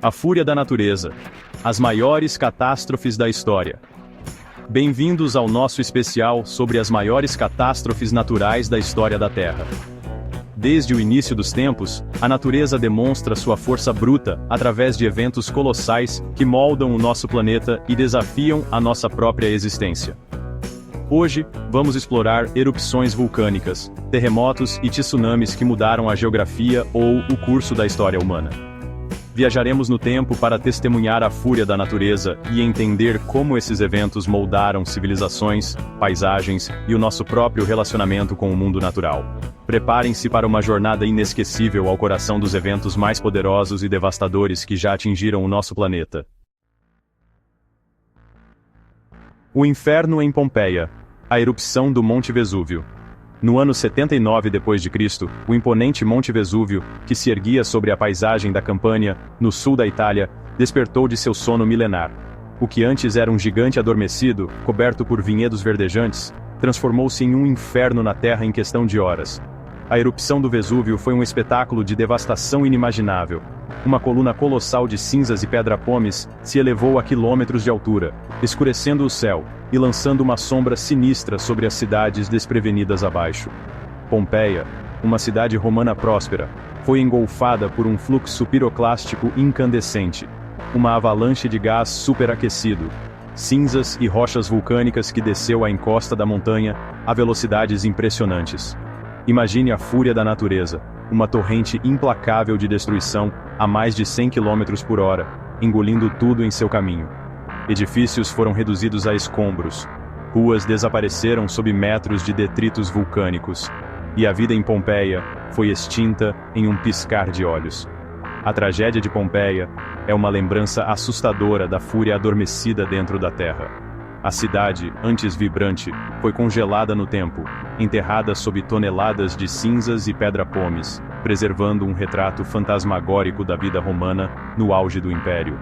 A fúria da natureza. As maiores catástrofes da história. Bem-vindos ao nosso especial sobre as maiores catástrofes naturais da história da Terra. Desde o início dos tempos, a natureza demonstra sua força bruta através de eventos colossais que moldam o nosso planeta e desafiam a nossa própria existência. Hoje, vamos explorar erupções vulcânicas, terremotos e tsunamis que mudaram a geografia ou o curso da história humana. Viajaremos no tempo para testemunhar a fúria da natureza e entender como esses eventos moldaram civilizações, paisagens e o nosso próprio relacionamento com o mundo natural. Preparem-se para uma jornada inesquecível ao coração dos eventos mais poderosos e devastadores que já atingiram o nosso planeta. O inferno em Pompeia. A erupção do Monte Vesúvio. No ano 79 d.C., o imponente Monte Vesúvio, que se erguia sobre a paisagem da Campânia, no sul da Itália, despertou de seu sono milenar. O que antes era um gigante adormecido, coberto por vinhedos verdejantes, transformou-se em um inferno na terra em questão de horas. A erupção do Vesúvio foi um espetáculo de devastação inimaginável. Uma coluna colossal de cinzas e pedra-pomes se elevou a quilômetros de altura, escurecendo o céu e lançando uma sombra sinistra sobre as cidades desprevenidas abaixo. Pompeia, uma cidade romana próspera, foi engolfada por um fluxo piroclástico incandescente, uma avalanche de gás superaquecido, cinzas e rochas vulcânicas que desceu a encosta da montanha a velocidades impressionantes. Imagine a fúria da natureza, uma torrente implacável de destruição a mais de 100 km por hora, engolindo tudo em seu caminho. Edifícios foram reduzidos a escombros, ruas desapareceram sob metros de detritos vulcânicos, e a vida em Pompeia foi extinta em um piscar de olhos. A tragédia de Pompeia é uma lembrança assustadora da fúria adormecida dentro da terra. A cidade, antes vibrante, foi congelada no tempo, enterrada sob toneladas de cinzas e pedra-pomes, preservando um retrato fantasmagórico da vida romana no auge do Império.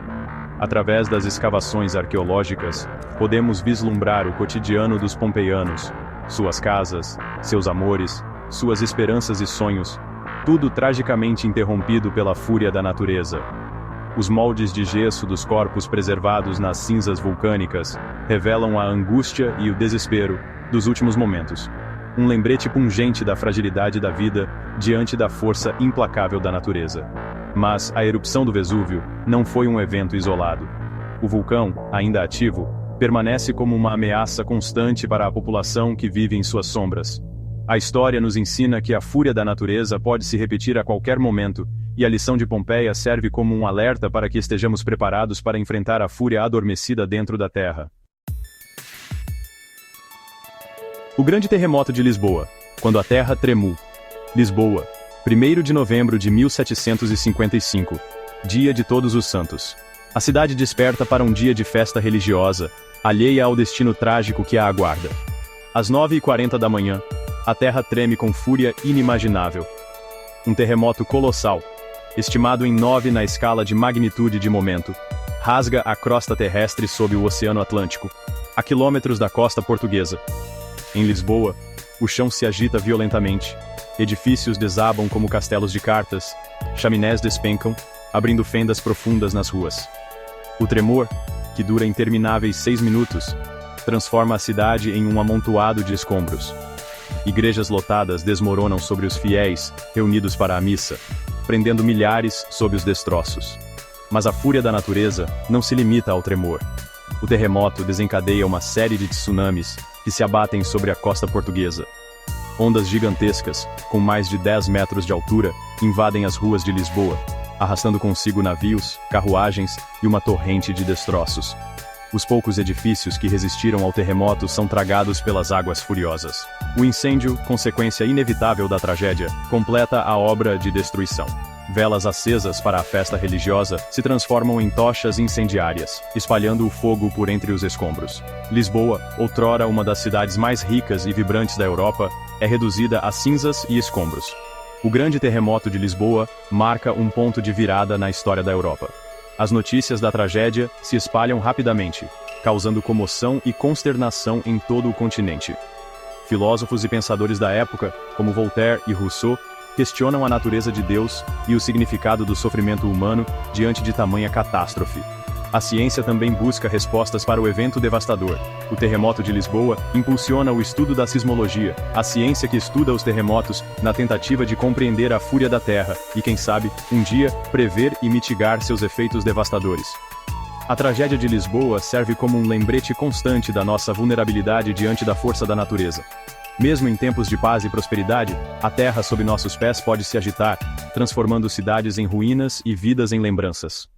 Através das escavações arqueológicas, podemos vislumbrar o cotidiano dos pompeianos, suas casas, seus amores, suas esperanças e sonhos, tudo tragicamente interrompido pela fúria da natureza. Os moldes de gesso dos corpos preservados nas cinzas vulcânicas revelam a angústia e o desespero dos últimos momentos. Um lembrete pungente da fragilidade da vida diante da força implacável da natureza. Mas a erupção do Vesúvio não foi um evento isolado. O vulcão, ainda ativo, permanece como uma ameaça constante para a população que vive em suas sombras. A história nos ensina que a fúria da natureza pode se repetir a qualquer momento, e a lição de Pompeia serve como um alerta para que estejamos preparados para enfrentar a fúria adormecida dentro da Terra. O Grande Terremoto de Lisboa, quando a Terra tremeu. Lisboa, 1º de novembro de 1755, Dia de Todos os Santos. A cidade desperta para um dia de festa religiosa, alheia ao destino trágico que a aguarda. Às 9h40 da manhã, a Terra treme com fúria inimaginável. Um terremoto colossal, estimado em 9 na escala de magnitude de momento, rasga a crosta terrestre sob o Oceano Atlântico, a quilômetros da costa portuguesa. Em Lisboa, o chão se agita violentamente, edifícios desabam como castelos de cartas, chaminés despencam, abrindo fendas profundas nas ruas. O tremor, que dura intermináveis 6 minutos, transforma a cidade em um amontoado de escombros. Igrejas lotadas desmoronam sobre os fiéis, reunidos para a missa, prendendo milhares sob os destroços. Mas a fúria da natureza não se limita ao tremor. O terremoto desencadeia uma série de tsunamis que se abatem sobre a costa portuguesa. Ondas gigantescas, com mais de 10 metros de altura, invadem as ruas de Lisboa, arrastando consigo navios, carruagens e uma torrente de destroços. Os poucos edifícios que resistiram ao terremoto são tragados pelas águas furiosas. O incêndio, consequência inevitável da tragédia, completa a obra de destruição. Velas acesas para a festa religiosa se transformam em tochas incendiárias, espalhando o fogo por entre os escombros. Lisboa, outrora uma das cidades mais ricas e vibrantes da Europa, é reduzida a cinzas e escombros. O Grande Terremoto de Lisboa marca um ponto de virada na história da Europa. As notícias da tragédia se espalham rapidamente, causando comoção e consternação em todo o continente. Filósofos e pensadores da época, como Voltaire e Rousseau, questionam a natureza de Deus e o significado do sofrimento humano diante de tamanha catástrofe. A ciência também busca respostas para o evento devastador. O terremoto de Lisboa impulsiona o estudo da sismologia, a ciência que estuda os terremotos, na tentativa de compreender a fúria da Terra e, quem sabe, um dia, prever e mitigar seus efeitos devastadores. A tragédia de Lisboa serve como um lembrete constante da nossa vulnerabilidade diante da força da natureza. Mesmo em tempos de paz e prosperidade, a terra sob nossos pés pode se agitar, transformando cidades em ruínas e vidas em lembranças.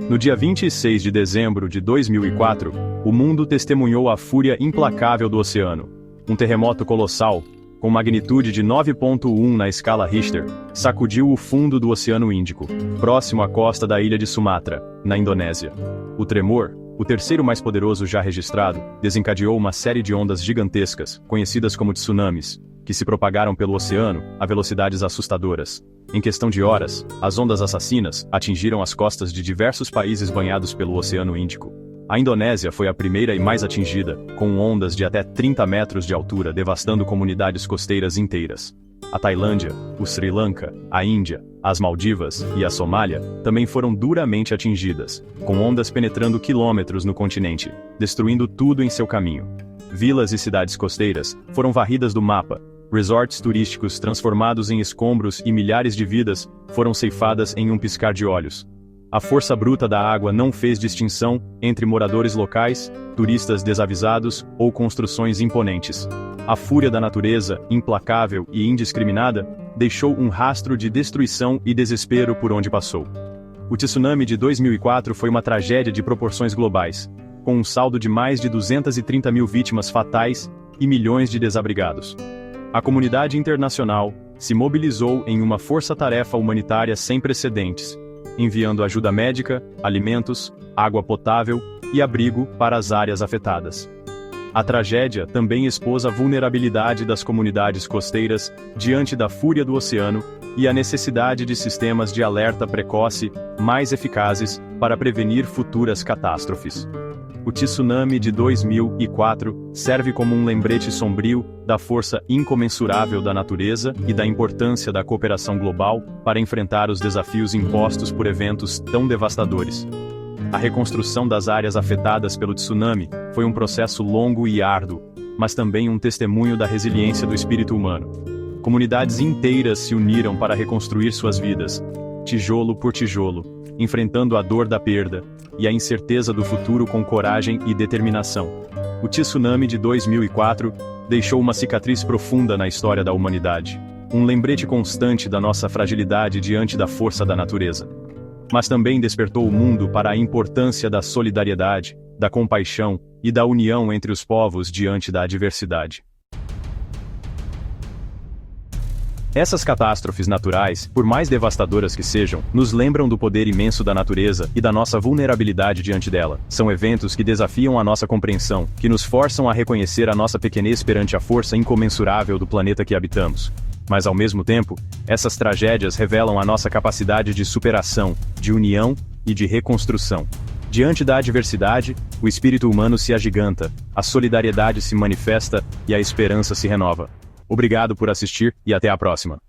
No dia 26 de dezembro de 2004, o mundo testemunhou a fúria implacável do oceano. Um terremoto colossal, com magnitude de 9,1 na escala Richter, sacudiu o fundo do Oceano Índico, próximo à costa da ilha de Sumatra, na Indonésia. O tremor, o terceiro mais poderoso já registrado, desencadeou uma série de ondas gigantescas, conhecidas como tsunamis, que se propagaram pelo oceano a velocidades assustadoras. Em questão de horas, as ondas assassinas atingiram as costas de diversos países banhados pelo Oceano Índico. A Indonésia foi a primeira e mais atingida, com ondas de até 30 metros de altura devastando comunidades costeiras inteiras. A Tailândia, o Sri Lanka, a Índia, as Maldivas e a Somália também foram duramente atingidas, com ondas penetrando quilômetros no continente, destruindo tudo em seu caminho. Vilas e cidades costeiras foram varridas do mapa, resorts turísticos transformados em escombros e milhares de vidas foram ceifadas em um piscar de olhos. A força bruta da água não fez distinção entre moradores locais, turistas desavisados ou construções imponentes. A fúria da natureza, implacável e indiscriminada, deixou um rastro de destruição e desespero por onde passou. O tsunami de 2004 foi uma tragédia de proporções globais, com um saldo de mais de 230 mil vítimas fatais e milhões de desabrigados. A comunidade internacional se mobilizou em uma força-tarefa humanitária sem precedentes, enviando ajuda médica, alimentos, água potável e abrigo para as áreas afetadas. A tragédia também expôs a vulnerabilidade das comunidades costeiras diante da fúria do oceano e a necessidade de sistemas de alerta precoce mais eficazes para prevenir futuras catástrofes. O tsunami de 2004 serve como um lembrete sombrio da força incomensurável da natureza e da importância da cooperação global para enfrentar os desafios impostos por eventos tão devastadores. A reconstrução das áreas afetadas pelo tsunami foi um processo longo e árduo, mas também um testemunho da resiliência do espírito humano. Comunidades inteiras se uniram para reconstruir suas vidas, tijolo por tijolo, enfrentando a dor da perda e a incerteza do futuro com coragem e determinação. O tsunami de 2004 deixou uma cicatriz profunda na história da humanidade, um lembrete constante da nossa fragilidade diante da força da natureza. Mas também despertou o mundo para a importância da solidariedade, da compaixão e da união entre os povos diante da adversidade. Essas catástrofes naturais, por mais devastadoras que sejam, nos lembram do poder imenso da natureza e da nossa vulnerabilidade diante dela. São eventos que desafiam a nossa compreensão, que nos forçam a reconhecer a nossa pequenez perante a força incomensurável do planeta que habitamos. Mas ao mesmo tempo, essas tragédias revelam a nossa capacidade de superação, de união e de reconstrução. Diante da adversidade, o espírito humano se agiganta, a solidariedade se manifesta e a esperança se renova. Obrigado por assistir e até a próxima.